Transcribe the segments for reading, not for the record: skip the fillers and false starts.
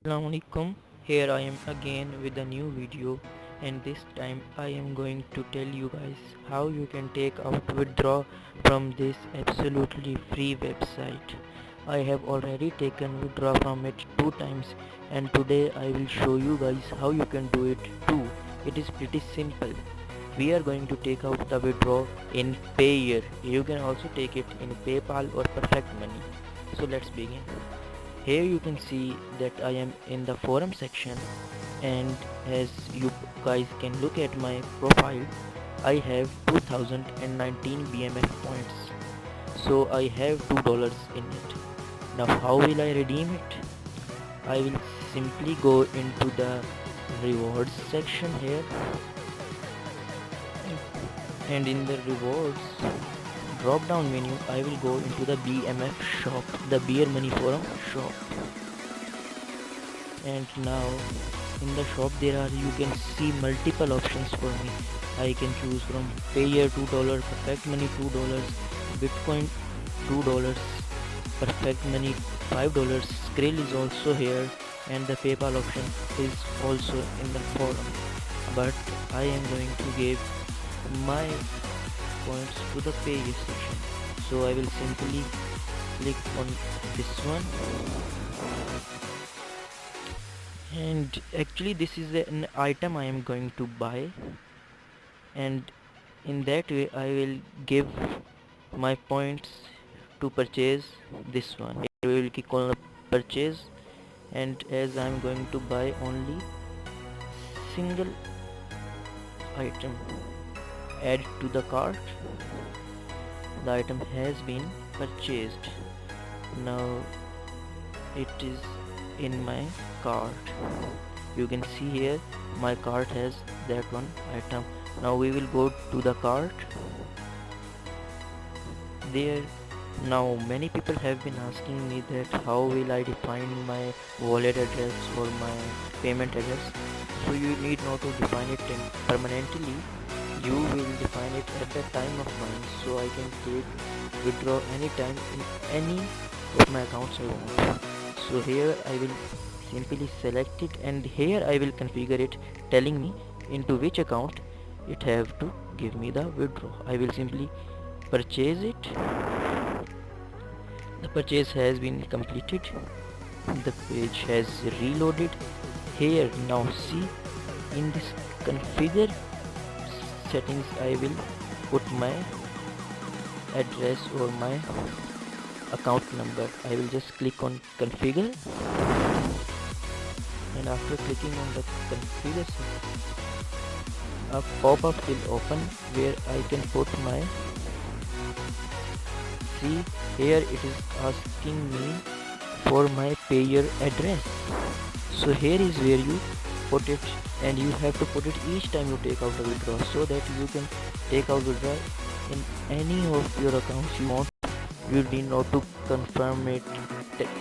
Assalamualaikum. Here I am again with a new video, and this time I am going to tell you guys how you can take out withdraw from this absolutely free website. I have already taken withdraw from it 2 times, and today I will show you guys how you can do it too. It is pretty simple. We are going to take out the withdraw in Payeer. You can also take it in PayPal or Perfect Money. So let's begin. Here you can see that I am in the forum section, and as you guys can look at my profile, I have 2019 BMF points. So I have $2 in it. Now how will I redeem it? I will simply go into the rewards section here, and in the rewards drop down menu I will go into the BMF shop, the Beer Money Forum shop. And now in the shop there are, you can see multiple options for me. I can choose from Payeer $2, Perfect Money $2, Bitcoin $2, Perfect Money $5, Skrill is also here, and the PayPal option is also in the forum. But I am going to give my points to the Payeer section, so I will simply click on this one, and actually this is an item I am going to buy, and in that way I will give my points to purchase this one. Here we will click on purchase, and as I am going to buy only single item, add to the cart. The item has been purchased. Now it is in my cart. You can see here my cart has that one item. Now we will go to the cart. There, now many people have been asking me that how will I define my wallet address or my payment address. So you need not to define it permanently. You will define it at the time of buying, so I can take withdraw anytime in any of my accounts I want. So here I will simply select it, and here I will configure it, telling me into which account it have to give me the withdraw. I will simply purchase it. The purchase has been completed. The page has reloaded. Here now see, in this configure settings I will put my address or my account number. I will just click on configure, and after clicking on the configure, a pop-up will open where I can put my, see here it is asking me for my Payeer address. So here is where you put it, and you have to put it each time you take out a withdraw, so that you can take out withdraw in any of your accounts you want. You need not to confirm it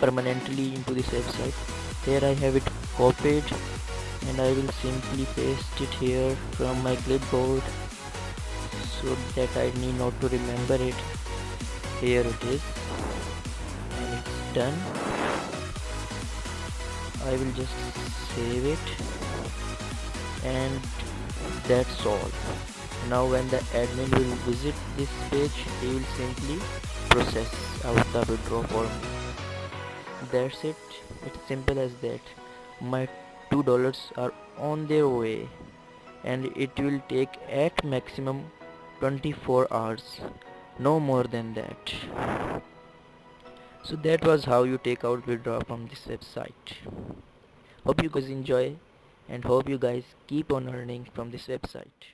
permanently into this website. Here I have it copied, and I will simply paste it here from my clipboard so that I need not to remember it. Here it is, and it's done. I will just save it, and that's all. Now when the admin will visit this page, he will simply process out the withdraw for me. That's it. It's simple as that. My $2 are on their way, and it will take at maximum 24 hours, no more than that. So that was how you take out withdraw from this website. Hope you guys enjoy, and hope you guys keep on earning from this website.